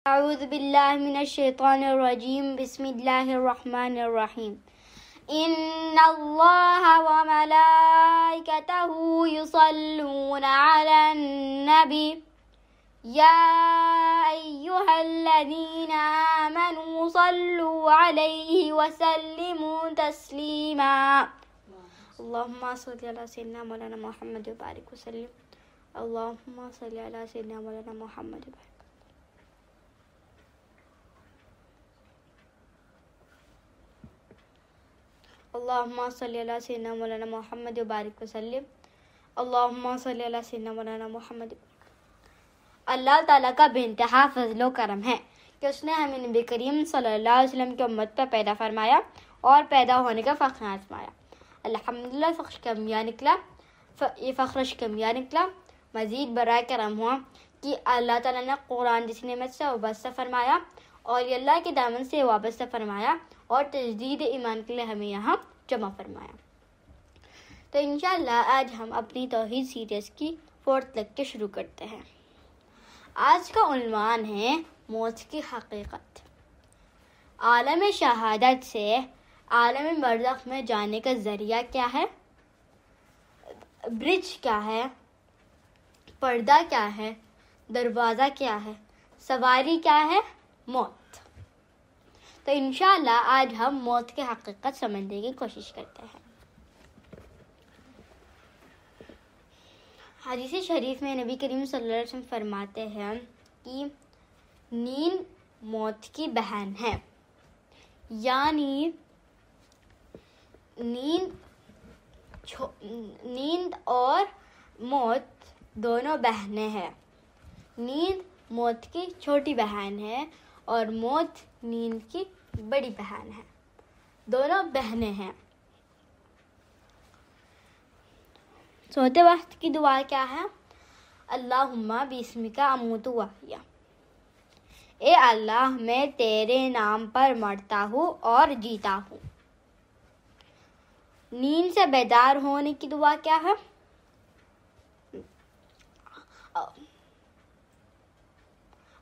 अऊज़ु बिल्लाहि मिनश शैतानिर रजीम बिस्मिल्लाहिर रहमानिर रहीम इन्नल्लाहा व मलाइकतहु युसल्लूना अलन नबी या अय्युहल्लज़ीना आमनू सल्लू अलैहि व सल्लिमू तस्लीमा अल्लाहुम्मा सल्लि अला सय्यिदिना मौलाना मुहम्मद व बारिक वसल्लिम अल्लाहुम्मा सल्लि अला सय्यिदिना मौलाना मुहम्मद व बारिक अल्लाहुम्मा सल्लि अला सय्यिदिना मौलाना मुहम्मद व बारिक वसल्लिम अल्लाहुम्मा सल्लि अला सय्यिदिना मौलाना मुहम्मद। अल्लाह ताला का बेइंतहा फज़्ल व करम है कि उसने हमें नबी करीम सल्लल्लाहु अलैहि वसल्लम की उम्मत पर पैदा फरमाया और पैदा होने का फ़ख्र आज़माया। अल्हम्दुलिल्लाह ये फ़ख्र शिकमिया निकला। मज़ीद बराए करम हुआ कि अल्लाह ताला ने कुरान जिस नेमत से वाबस्ता फरमाया और ये अल्लाह के दामन से वाबस्ता फरमाया और तजदीद ईमान के लिए हमें यहाँ जमा फरमाया। तो इंशाअल्लाह आज हम अपनी तौहीद सीरीज़ की 4th लेक्चर शुरू करते हैं। आज का उन्वान है मौत की हकीकत। आलम शहादत से आलम बरज़ख में जाने का ज़रिया क्या है, ब्रिज क्या है, पर्दा क्या है, दरवाज़ा क्या है, सवारी क्या है, मौत। तो इंशाअल्लाह आज हम मौत की हकीकत समझने की कोशिश करते हैं। हदीस शरीफ में नबी करीम सल्लल्लाहु अलैहि वसल्लम फरमाते हैं कि नींद मौत की बहन है, यानी नींद और मौत दोनों बहनें हैं। नींद मौत की छोटी बहन है और मौत नींद की बड़ी बहन है, दोनों बहनें हैं। सोते वक्त की दुआ क्या है? अल्लाहुम्मा बिस्मिका अमूतु व अहया। ए अल्लाह, मैं तेरे नाम पर मरता हूँ और जीता हूँ। नींद से बेदार होने की दुआ क्या है?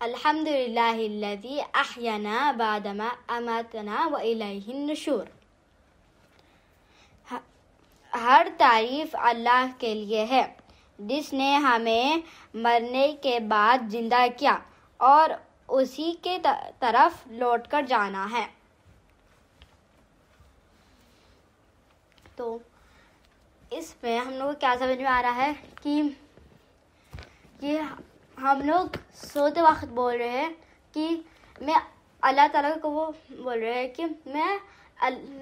अल्हम्दुलिल्लाहिल्लज़ी अहयाना बादमा अमातना व इलैहिन नुशूर। हर तारीफ अल्लाह के लिए है जिसने हमें मरने के बाद जिंदा किया और उसी के तरफ लौटकर जाना है। तो इसमें हम लोग को क्या समझ में आ रहा है कि ये हम लोग सोते वक्त बोल रहे हैं कि मैं अल्लाह ताला को वो बोल रहे हैं कि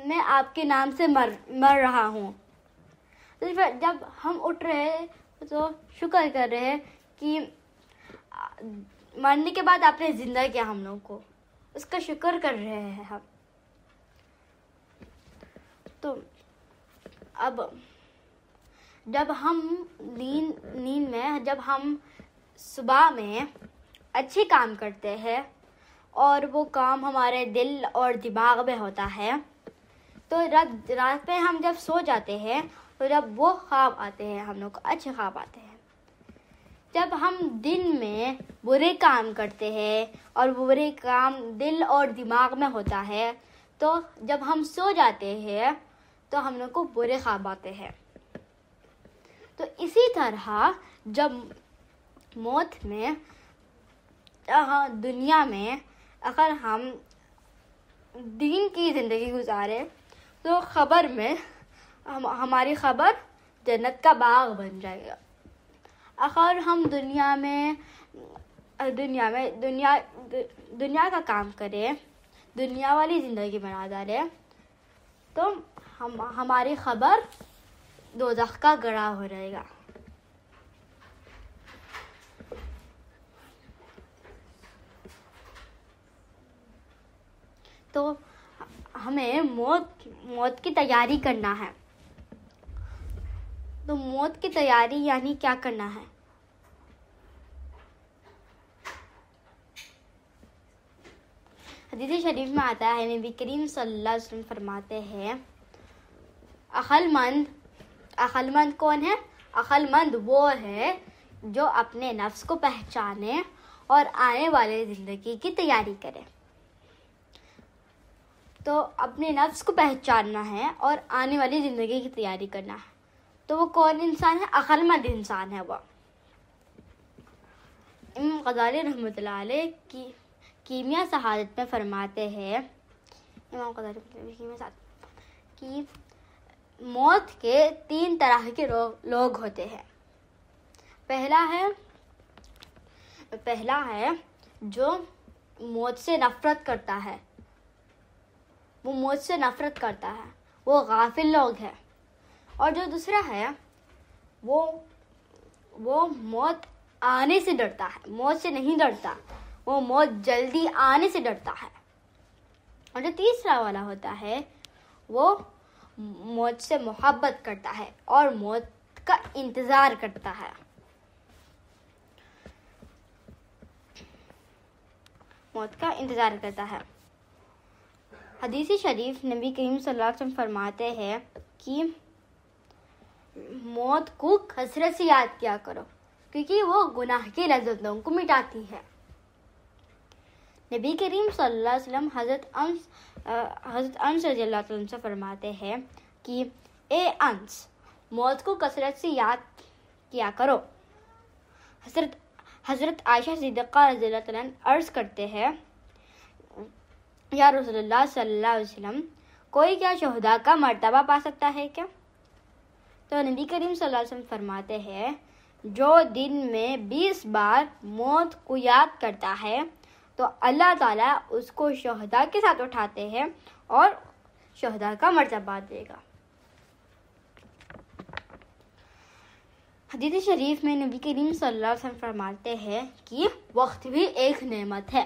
मैं आपके नाम से मर रहा हूँ। तो जब हम उठ रहे हैं तो शुक्र कर रहे हैं कि मरने के बाद आपने जिंदा किया हम लोग को, उसका शुक्र कर रहे हैं हम। तो अब जब हम नींद में जब हम सुबह में अच्छे काम करते हैं और वो काम हमारे दिल और दिमाग में होता है, तो रात में हम जब सो जाते हैं तो जब वो ख्वाब आते हैं हम लोग को अच्छे ख्वाब आते हैं। जब हम दिन में बुरे काम करते हैं और बुरे काम दिल और दिमाग में होता है, तो जब हम सो जाते हैं तो हम लोग को बुरे ख्वाब आते हैं। तो इसी तरह जब मौत में दुनिया में अगर हम दीन की ज़िंदगी गुजारे तो ख़बर में हमारी ख़बर जन्नत का बाग बन जाएगा। अगर हम दुनिया का काम करें, दुनिया वाली ज़िंदगी बना डालें, तो हमारी ख़बर दोज़ख का गड़ा हो जाएगा। तो हमें मौत की तैयारी करना है। तो मौत की तैयारी यानी क्या करना है? हदीस शरीफ में आता है, नबी करीम सल्लल्लाहु अलैहि वसल्लम फरमाते हैं, अक्लमंद कौन है? अक्लमंद वो है जो अपने नफ्स को पहचाने और आने वाले ज़िंदगी की तैयारी करे। तो अपने नफ्स को पहचानना है और आने वाली ज़िंदगी की तैयारी करना है। तो वो कौन इंसान है? अक्लमंद इंसान है वो। इमाम ग़ज़ाली रहमतुल्लाह अलैह की कीमिया शहादत में फरमाते हैं, इमाम ग़ज़ाली कि मौत के 3 तरह के लोग होते हैं। पहला है जो मौत से नफरत करता है, वो मौत से नफरत करता है, वो गाफिल लोग हैं। और जो दूसरा है वो मौत आने से डरता है, मौत से नहीं डरता, वो मौत जल्दी आने से डरता है। और जो तीसरा वाला होता है वो मौत से मोहब्बत करता है और मौत का इंतज़ार करता है। मौत का इंतज़ार करता है। हदीस शरीफ नबी करीम सल्लल्लाहु अलैहि वसल्लम फरमाते हैं कि मौत को कसरत से याद किया करो, क्योंकि वो गुनाह की लज्जतों को मिटाती है। नबी करीम सल्लल्लाहु अलैहि वसल्लम हज़रत अनस रज़ियल्लाहु अन्हु से फरमाते हैं कि ए अनस, मौत को कसरत से याद किया करो। हज़रत आयशा सिद्दीक़ा रज़ियल्लाहु अन्हा अर्ज़ करते हैं, या रसूलुल्लाह सल्लल्लाहु अलैहि वसल्लम, कोई क्या शहदा का मर्तबा पा सकता है क्या? तो नबी करीम सल्लल्लाहु अलैहि वसल्लम फरमाते हैं, जो दिन में 20 बार मौत को याद करता है तो अल्लाह ताला उसको शहदा के साथ उठाते हैं और शहदा का मर्तबा देगा। हदीस शरीफ में नबी करीम सल्लल्लाहु अलैहि वसल्लम फरमाते हैं कि वक्त भी एक नेमत है।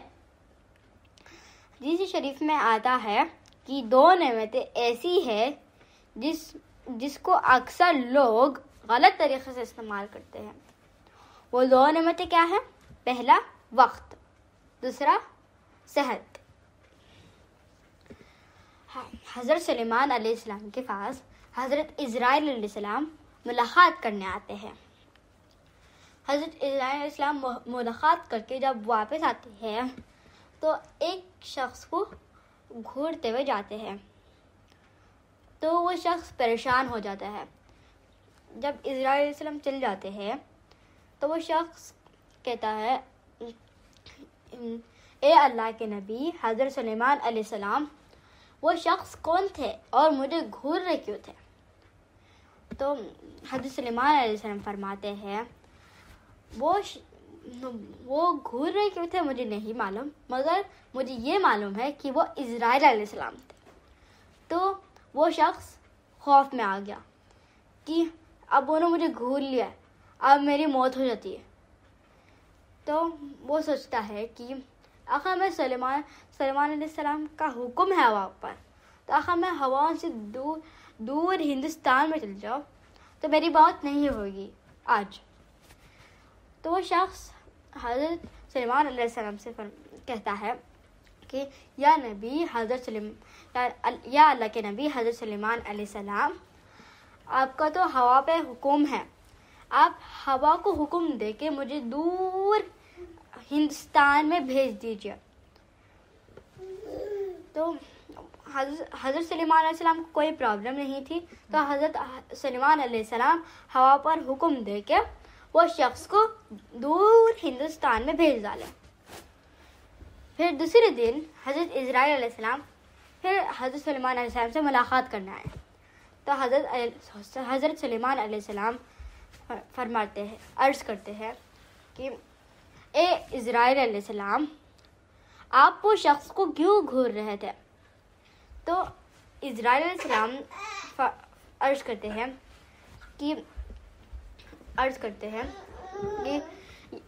हदीस शरीफ में आता है कि 2 नेमतें ऐसी है जिसको अक्सर लोग गलत तरीके से इस्तेमाल करते हैं। वो 2 नेमतें क्या है? पहला वक्त, दूसरा सेहत। हज़रत सुलेमान अलैहिस्सलाम के पास हज़रत इज़राइल अलैहिस्सलाम मुलाकात करने आते हैं। हज़रत इज़राइल अलैहिस्सलाम मुलाकात करके जब वापस आते हैं तो एक शख्स को घूरते हुए जाते हैं, तो वो शख्स परेशान हो जाता है। जब इज़राइल अलैहिस्सलाम चले जाते हैं तो वो शख्स कहता है, ए अल्लाह के नबी हज़रत सुलेमान अलैहिस्सलाम, वो शख्स कौन थे और मुझे घूर रहे क्यों थे? तो हज़रत सुलेमान अलैहिस्सलाम फरमाते हैं, वो घूर रहे क्यों थे मुझे नहीं मालूम, मगर मुझे ये मालूम है कि वो इज़राइल अलैहिस्सलाम थे। तो वो शख्स खौफ में आ गया कि अब उन्होंने मुझे घूर लिया, अब मेरी मौत हो जाती है। तो वो सोचता है कि आखिर मैं सुलेमान अलैहिस्सलाम का हुक्म है हवा पर, तो आखिर मैं हवाओं से दूर हिंदुस्तान में चल जाऊँ तो मेरी मौत नहीं होगी आज। तो वो शख्स हज़रत सुलेमान अलैहिस्सलाम से कहता है कि या अल्लाह के नबी हज़रत सुलेमान अलैहिस्सलाम, आपका तो हवा पे हुक्म है, आप हवा को हुक्म दे के मुझे दूर हिंदुस्तान में भेज दीजिए। तो हज़रत सुलेमान अलैहिस्सलाम को कोई प्रॉब्लम नहीं थी, तो हज़रत सुलेमान अलैहिस्सलाम हवा पर हुक्म दे के वो शख्स को दूर हिंदुस्तान में भेज डाले। फिर दूसरे दिन हज़रत इज़राइल अलैहिस्सलाम फिर हज़रत सुलेमान अलैहिस्सलाम से मुलाकात करने आए। तो हज़रत सुलेमान अलैहिस्सलाम फरमाते हैं, अर्ज़ करते हैं कि ए इज़राइल अलैहिस्सलाम, आप वो शख्स को क्यों घूर रहे थे? तो इज़राइल अलैहिस्सलाम अर्ज़ करते हैं कि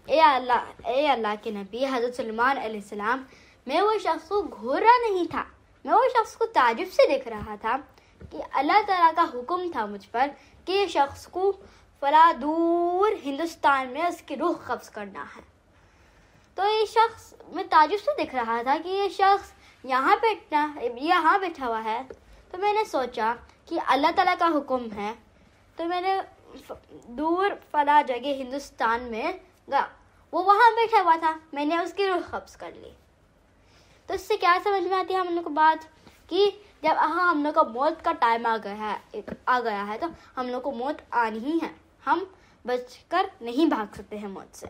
ए अल्लाह के नबी हज़रत सुलेमान अलैहिस्सलाम, मैं वो शख्स को घूरा नहीं था, मैं वो शख्स को ताजुब से देख रहा था कि अल्लाह ताला का हुक्म था मुझ पर कि ये शख्स को फला दूर हिंदुस्तान में उसकी रूह कब्ज़ करना है। तो ये शख्स मैं ताजुब से देख रहा था कि ये शख्स यहाँ बैठा हुआ है। तो मैंने सोचा कि अल्लाह ताला का हुक्म है, तो मैंने दूर फला जगह हिंदुस्तान में गया, वो वहाँ बैठा हुआ था, मैंने उसकी रूह कब्ज कर ली। तो इससे क्या समझ में आती है हम लोग को बात कि जब हम लोग का मौत का टाइम आ गया है तो हम लोग को मौत आनी ही है, हम बचकर नहीं भाग सकते हैं मौत से।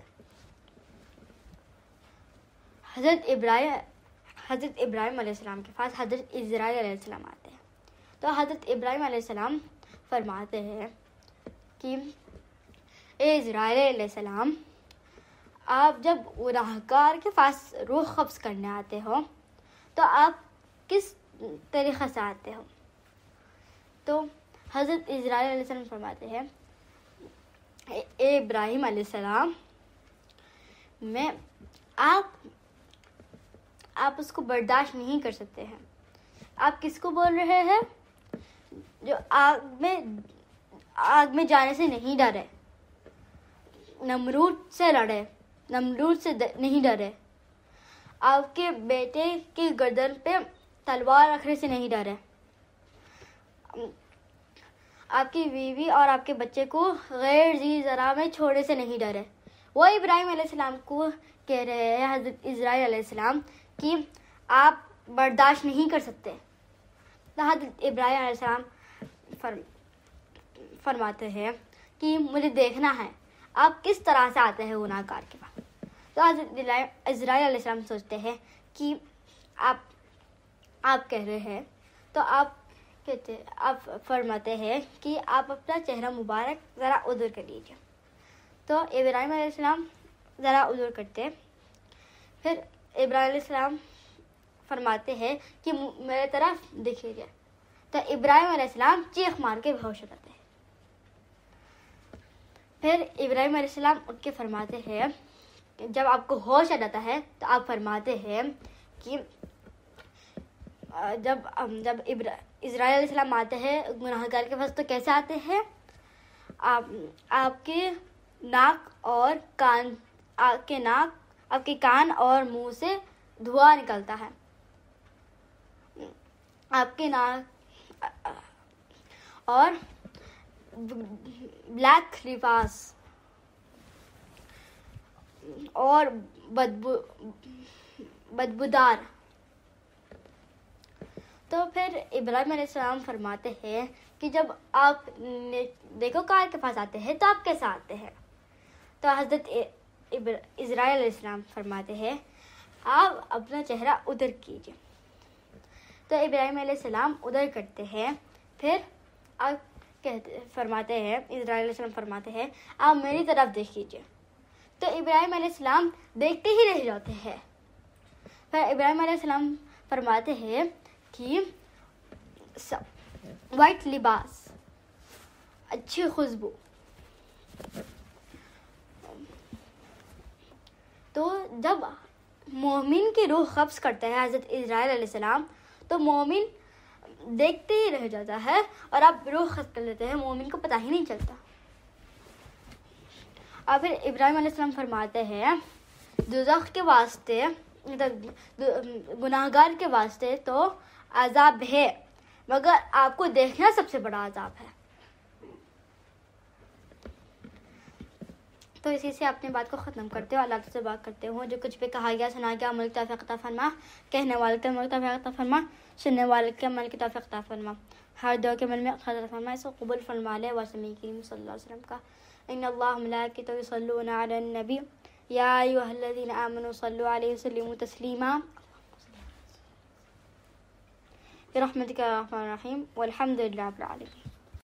हज़रत इब्राहिम अलैहिस्सलाम के पास हज़रत इज़राइल अलैहिस्सलाम आते हैं। तो हज़रत इब्राहिम अलैहिस्सलाम फरमाते हैं कि ए इज़राइल अलैहिस्सलाम, आप जब गुनाहगार के पास रूह कब्ज़ करने आते हो तो आप किस तरीक़े से आते हो? तो हज़रत इज़राइल अलैहिस्सलाम फरमाते हैं, ए इब्राहिम अलैहिस्सलाम, मैं आप उसको बर्दाश्त नहीं कर सकते हैं। आप किसको बोल रहे हैं? जो आग में जाने से नहीं डरे, नमरूद से नहीं डरे, आपके बेटे की गर्दन पे तलवार रखने से नहीं डरे, आपकी बीवी और आपके बच्चे को गैर जी ज़रा में छोड़ने से नहीं डरे। वो इब्राहिम अलैहिस्सलाम को कह रहे हैं, हज़रत इज़राइल अलैहिस्सलाम, कि आप बर्दाश्त नहीं कर सकते। तो हज़रत इब्राहिम अलैहिस्सलाम फरमाते हैं कि मुझे देखना है आप किस तरह से आते हैं गुनाहगार के पास। तो हज़रत इज़राइल अलैहिस्सलाम सोचते हैं कि आप कह रहे हैं, तो आप फरमाते हैं कि आप अपना चेहरा मुबारक ज़रा उधर कर लीजिए। तो इब्राहिम अलैहिस्सलाम ज़रा उधर करते, फिर इब्राहिम अलैहिस्सलाम फरमाते हैं कि मेरे तरफ देखिए। तो इब्राहिम अलैहिस्सलाम चीख मार के बेहोश हो जाते हैं। फिर इब्राहिम अलैहिस्सलाम उठ के फरमाते हैं, जब आपको होश आ जाता है तो आप फरमाते हैं कि जब इज़राइल अलैहिस्सलाम आते हैं गुनाहगार के पास तो कैसे आते हैं? आपके कान और मुंह से धुआं निकलता है, आपके नाक और ब्लैक लिबास और बदबूदार। तो फिर इब्राहिम अलैहिस्सलाम फरमाते हैं कि जब आप देखो कार के पास आते हैं तो आप कैसे आते हैं? तो हज़रत इज़राइल अलैहिस्सलाम फरमाते हैं, आप अपना चेहरा उधर कीजिए। तो इब्राहिम अलैहिस्सलाम उधर करते हैं। फिर आप फरमाते हैं, इज़राइल अलैहिस्सलाम फरमाते हैं, आप मेरी तरफ देख लीजिए। तो इब्राहिम अलैहिस्सलाम देखते ही रह जाते हैं। फिर इब्राहिम अलैहिस्सलाम फरमाते हैं कि वाइट लिबास, अच्छी खुशबू। तो जब मोमिन की रूह कब्ज़ करता है हज़रत इज़राइल अलैहिस्सलाम, तो मोमिन देखते ही रह जाता है और आप रूह कब्ज़ कर लेते हैं, मोमिन को पता ही नहीं चलता। और फिर इब्राहिम अलैहिस्सलाम फरमाते हैं, दोज़ख के वास्ते, गुनाहगार के वास्ते तो अज़ाब है, मगर आपको देखना सबसे बड़ा अज़ाब है। तो इसी से अपनी बात को ख़त्म करते हो, अल्लाह से बात करते हो। जो कुछ भी कहा गया सुना गया, अमल की तौफ़ीक़ अता फरमा, कहने वाले के अमल की तौफ़ीक़ अता फरमा, सुनने वाले के अमल की तौफ़ीक़ अता फरमा, हर दुआ के अमल में ख़ैर फरमा, इसको कबूल फरमा ले। वसमी करीम सल्लल्लाहु अलैहि वसल्लम का इन्नल्लाह व मलाइकतहु युसल्लूना अलन नबी या अय्युहल्लज़ीना आमनू सल्लु अलैहि वसल्लिमू तस्लीमा बिरहमतिका या अर्हमर राहिमीन वल्हम्दुलिल्लाहि रब्बिल आलमीन।